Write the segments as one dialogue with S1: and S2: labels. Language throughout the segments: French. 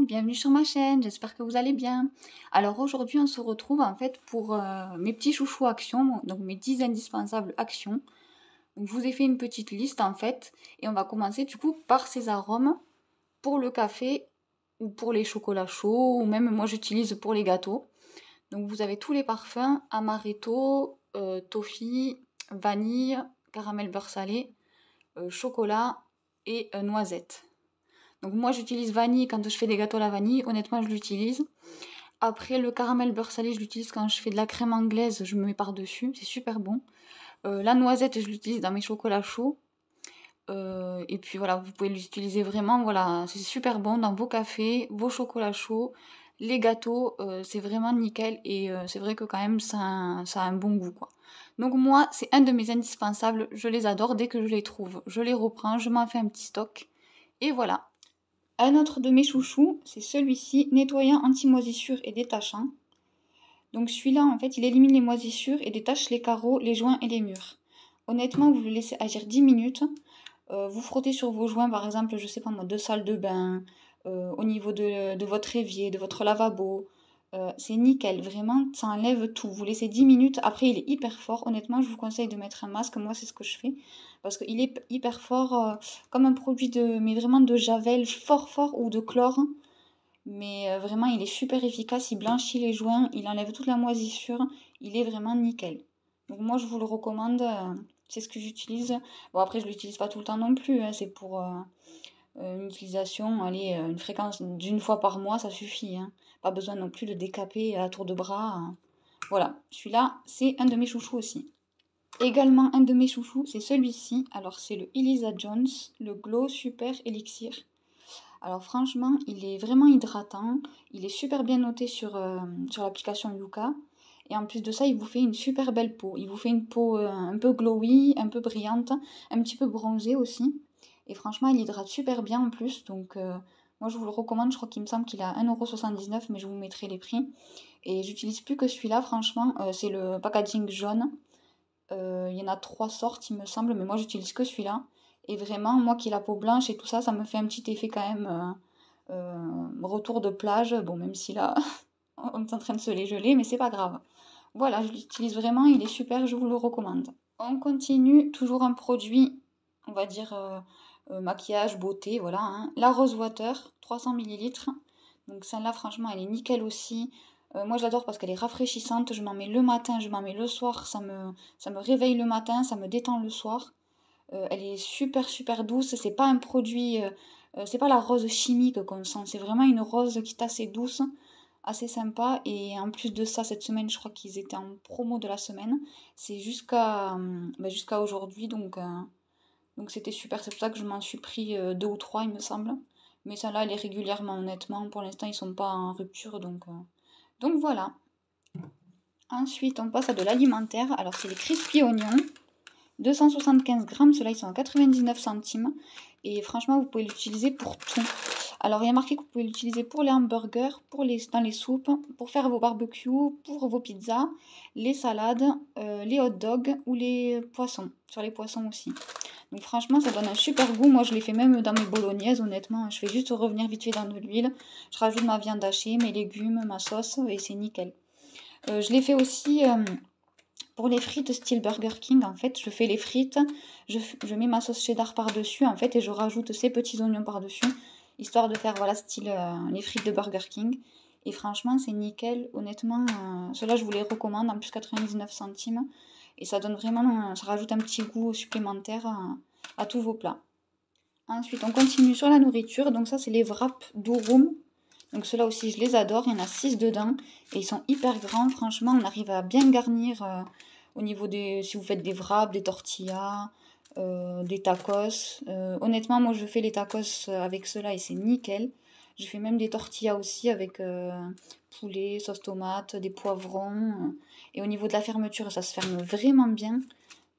S1: monde, bienvenue sur ma chaîne, j'espère que vous allez bien. Alors aujourd'hui on se retrouve en fait pour mes petits chouchous actions, donc mes 10 indispensables actions. Donc, je vous ai fait une petite liste en fait et on va commencer du coup par ces arômes pour le café ou pour les chocolats chauds ou même moi j'utilise pour les gâteaux. Donc vous avez tous les parfums, amaretto, toffee, vanille, caramel beurre salé, chocolat et noisette. Donc moi j'utilise vanille quand je fais des gâteaux à la vanille, honnêtement je l'utilise. Après le caramel beurre salé je l'utilise quand je fais de la crème anglaise, je me mets par-dessus, c'est super bon. La noisette je l'utilise dans mes chocolats chauds. Et puis voilà, vous pouvez l'utiliser vraiment, voilà, c'est super bon dans vos cafés, vos chocolats chauds, les gâteaux, c'est vraiment nickel et c'est vrai que quand même ça a un bon goût quoi. Donc moi c'est un de mes indispensables, je les adore, dès que je les trouve, je les reprends, je m'en fais un petit stock et voilà. Un autre de mes chouchous, c'est celui-ci, nettoyant anti-moisissure et détachant. Donc celui-là, en fait, il élimine les moisissures et détache les carreaux, les joints et les murs. Honnêtement, vous le laissez agir 10 minutes. Vous frottez sur vos joints, par exemple, je sais pas moi, de salle de bain, au niveau de votre évier, de votre lavabo. C'est nickel, vraiment, ça enlève tout. Vous laissez 10 minutes, après il est hyper fort. Honnêtement, je vous conseille de mettre un masque, moi c'est ce que je fais. Parce qu'il est hyper fort, comme un produit mais vraiment de javel fort fort ou de chlore. Mais vraiment, il est super efficace, il blanchit les joints, il enlève toute la moisissure, il est vraiment nickel. Donc moi, je vous le recommande, c'est ce que j'utilise. Bon, après, je l'utilise pas tout le temps non plus, hein, c'est pour une utilisation, allez, une fréquence d'une fois par mois, ça suffit. Hein. Pas besoin non plus de décaper à tour de bras. Hein. Voilà, celui-là, c'est un de mes chouchous aussi. Également, un de mes chouchous, c'est celui-ci. Alors, c'est le Elisa Jones, le Glow Super Elixir. Alors franchement, il est vraiment hydratant, il est super bien noté sur l'application Yuka. Et en plus de ça, il vous fait une super belle peau. Il vous fait une peau un peu glowy, un peu brillante, un petit peu bronzée aussi. Et franchement, il hydrate super bien en plus. Donc moi, je vous le recommande. Je crois qu'il me semble qu'il a 1,79 €, mais je vous mettrai les prix. Et j'utilise plus que celui-là, franchement. C'est le packaging jaune. Il y en a 3 sortes, il me semble, mais moi, j'utilise que celui-là. Et vraiment, moi qui ai la peau blanche et tout ça, ça me fait un petit effet quand même retour de plage. Bon, même si là, on est en train de se les geler, mais c'est pas grave. Voilà, je l'utilise vraiment, il est super, je vous le recommande. On continue, toujours un produit, on va dire maquillage, beauté, voilà. Hein. La Rose Water, 300 millilitres. Donc celle-là, franchement, elle est nickel aussi. Moi, je l'adore parce qu'elle est rafraîchissante. Je m'en mets le matin, je m'en mets le soir. Ça me réveille le matin, ça me détend le soir. Elle est super super douce. C'est pas un produit, c'est pas la rose chimique qu'on sent. C'est vraiment une rose qui est assez douce, assez sympa. Et en plus de ça, cette semaine, je crois qu'ils étaient en promo de la semaine. C'est jusqu'à aujourd'hui, donc c'était super. C'est pour ça que je m'en suis pris deux ou trois, il me semble. Mais celle-là, elle est régulièrement, honnêtement. Pour l'instant, ils sont pas en rupture, donc voilà. Ensuite, on passe à de l'alimentaire. Alors, c'est les crispy oignons. 275 grammes, ceux-là ils sont à 99 centimes. Et franchement, vous pouvez l'utiliser pour tout. Alors, il y a marqué que vous pouvez l'utiliser pour les hamburgers, dans les soupes, pour faire vos barbecues, pour vos pizzas, les salades, les hot dogs ou les poissons. Sur les poissons aussi. Donc, franchement, ça donne un super goût. Moi, je l'ai fait même dans mes bolognaises, honnêtement. Je fais juste revenir vite fait dans de l'huile. Je rajoute ma viande hachée, mes légumes, ma sauce et c'est nickel. Je l'ai fait aussi. Pour les frites style Burger King, en fait, je fais les frites, je mets ma sauce cheddar par-dessus, en fait, et je rajoute ces petits oignons par-dessus, histoire de faire, voilà, style les frites de Burger King. Et franchement, c'est nickel, honnêtement, ceux-là, je vous les recommande, en plus 99 centimes. Et ça donne vraiment, ça rajoute un petit goût supplémentaire à tous vos plats. Ensuite, on continue sur la nourriture, donc ça, c'est les wraps Durum. Donc ceux-là aussi, je les adore. Il y en a 6 dedans. Et ils sont hyper grands. Franchement, on arrive à bien garnir au niveau des... Si vous faites des wraps, des tortillas, des tacos. Honnêtement, moi, je fais les tacos avec ceux-là et c'est nickel. Je fais même des tortillas aussi avec poulet, sauce tomate, des poivrons. Et au niveau de la fermeture, ça se ferme vraiment bien.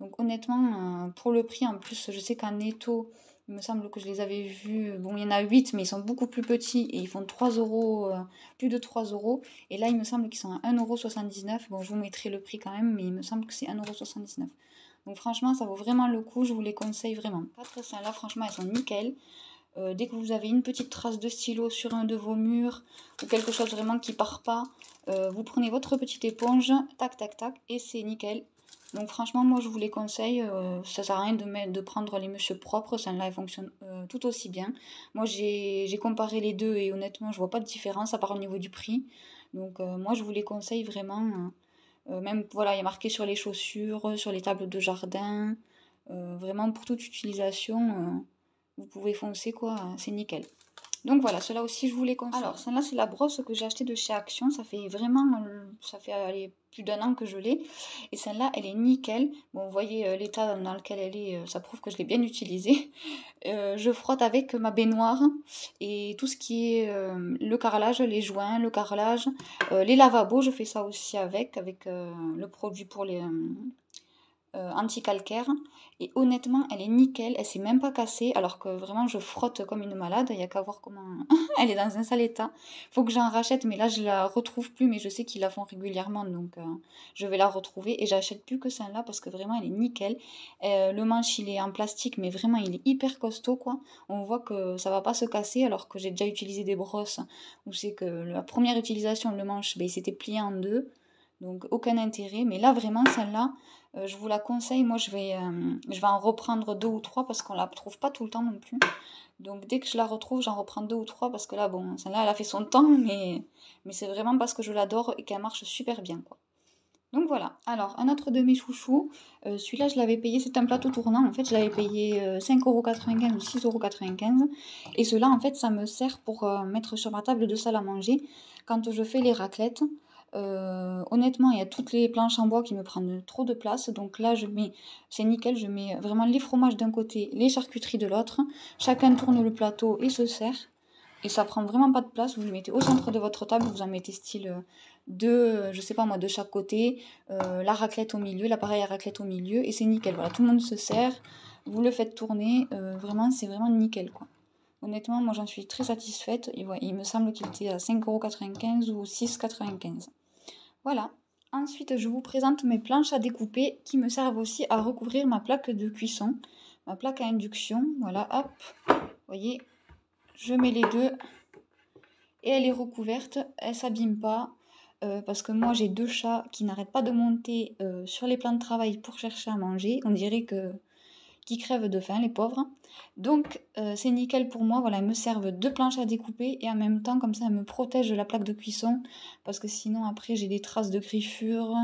S1: Donc honnêtement, pour le prix, en plus, je sais qu'en Netto, il me semble que je les avais vus. Bon, il y en a 8, mais ils sont beaucoup plus petits et ils font 3 euros, plus de 3 euros. Et là, il me semble qu'ils sont à 1,79 €. Bon, je vous mettrai le prix quand même, mais il me semble que c'est 1,79 €. Donc franchement, ça vaut vraiment le coup, je vous les conseille vraiment. 4 celles-là, franchement, elles sont nickel. Dès que vous avez une petite trace de stylo sur un de vos murs ou quelque chose vraiment qui part pas, vous prenez votre petite éponge, tac tac tac, et c'est nickel. Donc franchement, moi je vous les conseille, ça sert à rien de prendre les messieurs propres, celle-là elle fonctionne tout aussi bien. Moi j'ai comparé les deux et honnêtement je vois pas de différence à part au niveau du prix. Donc moi je vous les conseille vraiment. Même voilà, il y a marqué sur les chaussures, sur les tables de jardin. Vraiment pour toute utilisation, vous pouvez foncer quoi, c'est nickel. Donc voilà, cela aussi je vous les conseille. Alors celle-là c'est la brosse que j'ai achetée de chez Action, ça fait vraiment, ça fait allez, plus d'un an que je l'ai. Et celle-là elle est nickel. Bon vous voyez l'état dans lequel elle est, ça prouve que je l'ai bien utilisée. Je frotte avec ma baignoire et tout ce qui est le carrelage, les joints, le carrelage, les lavabos, je fais ça aussi avec le produit pour les anti-calcaire. Et honnêtement, elle est nickel, elle s'est même pas cassée, alors que vraiment je frotte comme une malade. Il n'y a qu'à voir comment elle est dans un sale état. Faut que j'en rachète, mais là je la retrouve plus, mais je sais qu'ils la font régulièrement, donc je vais la retrouver. Et j'achète plus que celle-là parce que vraiment elle est nickel. Le manche il est en plastique, mais vraiment il est hyper costaud quoi. On voit que ça va pas se casser, alors que j'ai déjà utilisé des brosses où c'est que la première utilisation, le manche, ben, il s'était plié en deux. Donc aucun intérêt, mais là vraiment celle-là, je vous la conseille. Moi je vais en reprendre deux ou trois parce qu'on la trouve pas tout le temps non plus. Donc dès que je la retrouve, j'en reprends deux ou trois parce que là bon, celle-là elle a fait son temps, mais c'est vraiment parce que je l'adore et qu'elle marche super bien quoi. Donc voilà. Alors un autre de mes chouchous, celui-là je l'avais payé, c'est un plateau tournant, en fait je l'avais payé 5,95 € ou 6,95 €. Et cela en fait ça me sert pour mettre sur ma table de salle à manger quand je fais les raclettes. Honnêtement, il y a toutes les planches en bois qui me prennent trop de place. Donc là, c'est nickel, je mets vraiment les fromages d'un côté, les charcuteries de l'autre. Chacun tourne le plateau et se sert. Et ça prend vraiment pas de place. Vous le mettez au centre de votre table, vous en mettez style deux, je sais pas moi, de chaque côté. La raclette au milieu, l'appareil à raclette au milieu. Et c'est nickel. Voilà, tout le monde se sert. Vous le faites tourner. Vraiment, c'est vraiment nickel quoi. Honnêtement, moi j'en suis très satisfaite. Et ouais, il me semble qu'il était à 5,95 € ou 6,95 €. Voilà. Ensuite, je vous présente mes planches à découper qui me servent aussi à recouvrir ma plaque de cuisson, ma plaque à induction. Voilà, hop, vous voyez, je mets les deux et elle est recouverte, elle s'abîme pas. Parce que moi j'ai deux chats qui n'arrêtent pas de monter sur les plans de travail pour chercher à manger. On dirait que qui crèvent de faim, les pauvres. Donc c'est nickel pour moi, voilà, elles me servent deux planches à découper et en même temps comme ça elles me protègent de la plaque de cuisson parce que sinon après j'ai des traces de griffures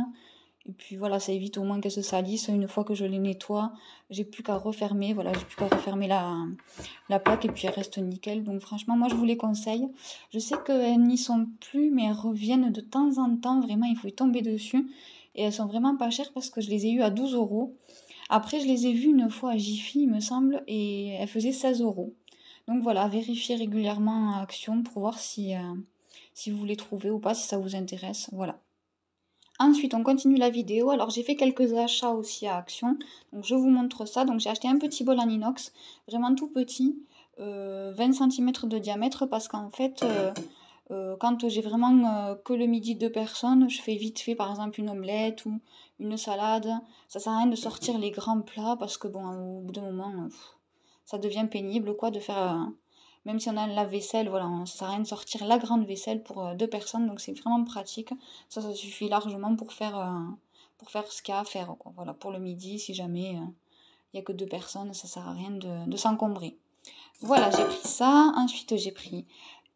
S1: et puis voilà, ça évite au moins qu'elles se salissent. Une fois que je les nettoie, j'ai plus qu'à refermer, voilà, j'ai plus qu'à refermer la plaque et puis elle reste nickel. Donc franchement moi je vous les conseille. Je sais qu'elles n'y sont plus mais elles reviennent de temps en temps, vraiment il faut y tomber dessus et elles sont vraiment pas chères parce que je les ai eues à 12 €. Après, je les ai vues une fois à Jiffy, il me semble, et elles faisaient 16 €. Donc voilà, vérifiez régulièrement à Action pour voir si vous les trouvez ou pas, si ça vous intéresse. Voilà. Ensuite, on continue la vidéo. Alors, j'ai fait quelques achats aussi à Action. Donc, je vous montre ça. Donc, j'ai acheté un petit bol en inox, vraiment tout petit, 20 cm de diamètre, parce qu'en fait, quand j'ai vraiment que le midi deux personnes, je fais vite fait par exemple une omelette ou une salade. Ça sert à rien de sortir les grands plats parce que bon, au bout d'un moment, ça devient pénible quoi de faire. Même si on a un lave-vaisselle, voilà, ça sert à rien de sortir la grande vaisselle pour deux personnes, donc c'est vraiment pratique. Ça suffit largement pour faire ce qu'il y a à faire, quoi. Voilà, pour le midi, si jamais il n'y a que deux personnes, ça sert à rien de s'encombrer. Voilà, j'ai pris ça. Ensuite, j'ai pris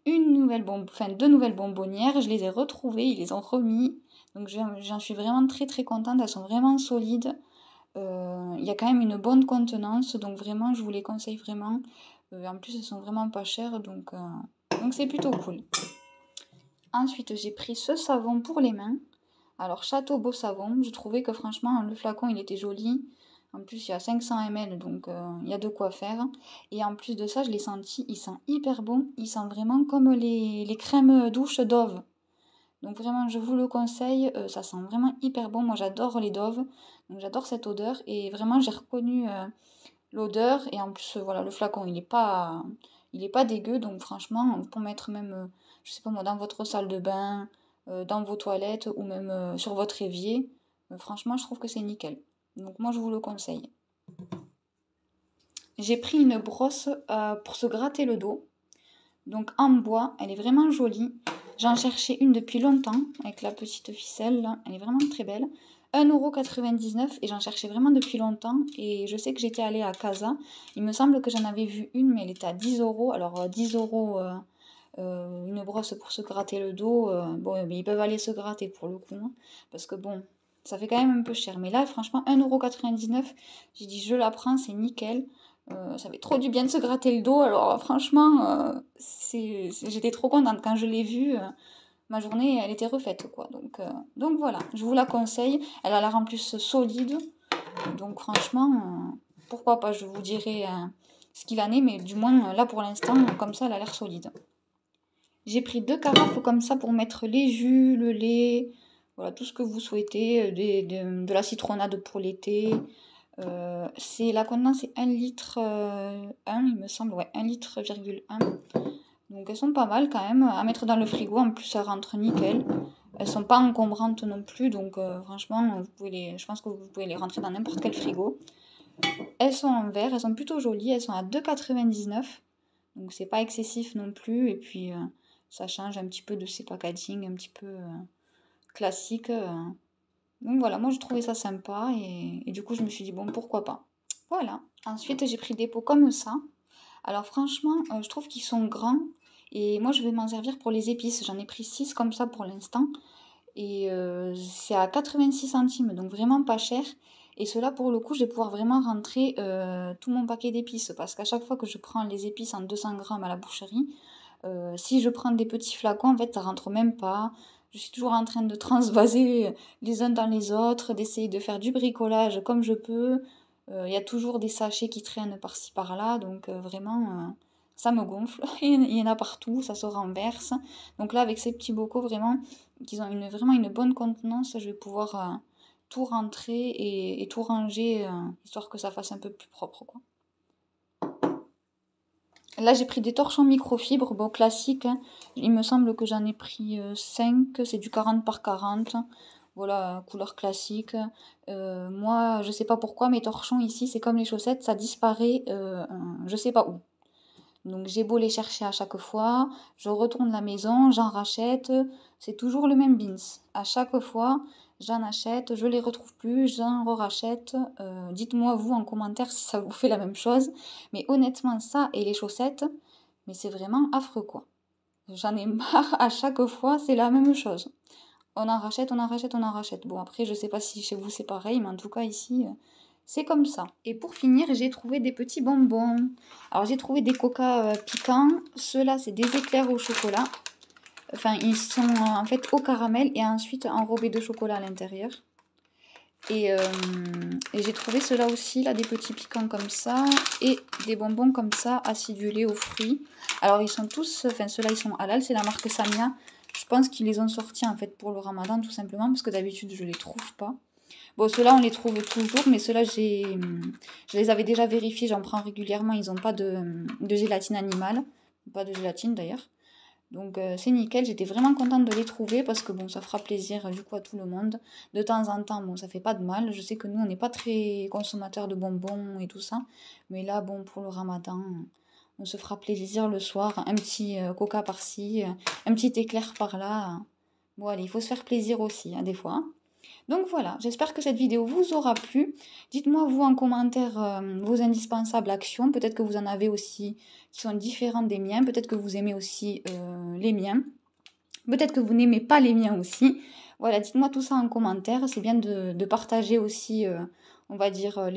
S1: deux nouvelles bonbonnières. Je les ai retrouvées, ils les ont remis. Donc j'en suis vraiment très très contente. Elles sont vraiment solides. Il y a quand même une bonne contenance. Donc vraiment, je vous les conseille vraiment. En plus, elles sont vraiment pas chères. Donc c'est plutôt cool. Ensuite, j'ai pris ce savon pour les mains. Alors, Château Beau Savon. Je trouvais que franchement, le flacon, il était joli. En plus, il y a 500 ml, donc il y a de quoi faire. Et en plus de ça, je l'ai senti, il sent hyper bon. Il sent vraiment comme les crèmes douches Dove. Donc vraiment, je vous le conseille. Ça sent vraiment hyper bon. Moi, j'adore les Dove. Donc j'adore cette odeur. Et vraiment, j'ai reconnu l'odeur. Et en plus, voilà, le flacon, il est pas dégueu. Donc franchement, pour mettre même, je sais pas moi, dans votre salle de bain, dans vos toilettes ou même sur votre évier. Franchement, je trouve que c'est nickel. Donc moi, je vous le conseille. j'ai pris une brosse pour se gratter le dos. Donc en bois, elle est vraiment jolie. J'en cherchais une depuis longtemps, avec la petite ficelle, là. Elle est vraiment très belle. 1,99 € et j'en cherchais vraiment depuis longtemps. Et je sais que j'étais allée à Casa. Il me semble que j'en avais vu une, mais elle était à 10 €. Alors 10 € une brosse pour se gratter le dos. Bon, mais ils peuvent aller se gratter pour le coup. Hein, parce que bon, ça fait quand même un peu cher. Mais là, franchement, 1,99 €, j'ai dit je la prends, c'est nickel. Ça fait trop du bien de se gratter le dos. Alors franchement, j'étais trop contente quand je l'ai vue. Ma journée, elle était refaite, quoi. Donc voilà, je vous la conseille. Elle a l'air en plus solide. Donc franchement, pourquoi pas, je vous dirai ce qu'il en est. Mais du moins, là pour l'instant, comme ça, elle a l'air solide. J'ai pris 2 carafes comme ça pour mettre les jus, le lait, voilà, tout ce que vous souhaitez. De la citronnade pour l'été. La contenance c'est 1 litre 1, il me semble, ouais, 1,1 litre. Donc elles sont pas mal quand même à mettre dans le frigo. En plus, ça rentre nickel. Elles sont pas encombrantes non plus, donc franchement, je pense que vous pouvez les rentrer dans n'importe quel frigo. Elles sont en verre, elles sont plutôt jolies. Elles sont à 2,99 €, donc c'est pas excessif non plus. Et puis ça change un petit peu de ces packaging un petit peu classiques. Donc voilà, moi je trouvais ça sympa et du coup je me suis dit bon, pourquoi pas. Voilà. Ensuite j'ai pris des pots comme ça. Alors franchement, je trouve qu'ils sont grands et moi je vais m'en servir pour les épices. J'en ai pris 6 comme ça pour l'instant et c'est à 86 centimes, donc vraiment pas cher. Et cela pour le coup, je vais pouvoir vraiment rentrer tout mon paquet d'épices parce qu'à chaque fois que je prends les épices en 200 grammes à la boucherie, si je prends des petits flacons, en fait ça rentre même pas. Je suis toujours en train de transvaser les uns dans les autres, d'essayer de faire du bricolage comme je peux. Il y a toujours des sachets qui traînent par-ci par-là, donc vraiment, ça me gonfle. Il y en a partout, ça se renverse. Donc là, avec ces petits bocaux, vraiment, qui ont vraiment une bonne contenance, je vais pouvoir tout rentrer et tout ranger, histoire que ça fasse un peu plus propre, quoi. Là, j'ai pris des torchons microfibres, bon, classique. Hein. Il me semble que j'en ai pris 5, c'est du 40 par 40. Voilà, couleur classique. Moi, je sais pas pourquoi, mes torchons ici, c'est comme les chaussettes, ça disparaît, je sais pas où. Donc j'ai beau les chercher à chaque fois, je retourne à la maison, j'en rachète, c'est toujours le même beans. À chaque fois, j'en achète, je les retrouve plus, j'en rachète. Dites-moi vous en commentaire si ça vous fait la même chose. Mais honnêtement, ça et les chaussettes, mais c'est vraiment affreux quoi. J'en ai marre, à chaque fois, c'est la même chose. On en rachète, on en rachète, on en rachète. Bon après, je sais pas si chez vous c'est pareil, mais en tout cas ici... c'est comme ça. Et pour finir, j'ai trouvé des petits bonbons. Alors, j'ai trouvé des coca piquants. Ceux-là, c'est des éclairs au chocolat. Enfin, ils sont en fait au caramel et ensuite enrobés de chocolat à l'intérieur. Et j'ai trouvé ceux-là aussi, là, des petits piquants comme ça. Et des bonbons comme ça, acidulés aux fruits. Alors, ils sont tous... Enfin, ceux-là, ils sont halal. C'est la marque Samia. Je pense qu'ils les ont sortis, en fait, pour le ramadan, tout simplement. Parce que d'habitude, je les trouve pas. Bon, ceux-là, on les trouve toujours, mais ceux-là, je les avais déjà vérifiés, j'en prends régulièrement, ils n'ont pas de gélatine animale, pas de gélatine d'ailleurs. Donc c'est nickel, j'étais vraiment contente de les trouver parce que bon, ça fera plaisir du coup à tout le monde. De temps en temps, bon, ça fait pas de mal. Je sais que nous, on n'est pas très consommateurs de bonbons et tout ça, mais là, bon, pour le ramadan, on se fera plaisir le soir, un petit coca par-ci, un petit éclair par-là. Bon, allez, il faut se faire plaisir aussi, hein, des fois. Hein. Donc voilà, j'espère que cette vidéo vous aura plu. Dites-moi vous en commentaire vos indispensables actions. Peut-être que vous en avez aussi qui sont différentes des miens. Peut-être que vous aimez aussi les miens. Peut-être que vous n'aimez pas les miens aussi. Voilà, dites-moi tout ça en commentaire. C'est bien de partager aussi, on va dire,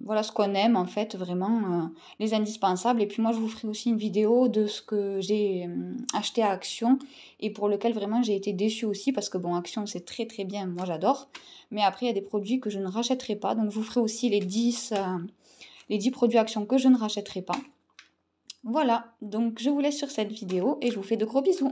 S1: voilà ce qu'on aime en fait, vraiment, les indispensables. Et puis moi, je vous ferai aussi une vidéo de ce que j'ai acheté à Action et pour lequel vraiment j'ai été déçue aussi parce que bon, Action, c'est très très bien, moi j'adore. Mais après, il y a des produits que je ne rachèterai pas. Donc, je vous ferai aussi les 10 produits Action que je ne rachèterai pas. Voilà, donc je vous laisse sur cette vidéo et je vous fais de gros bisous.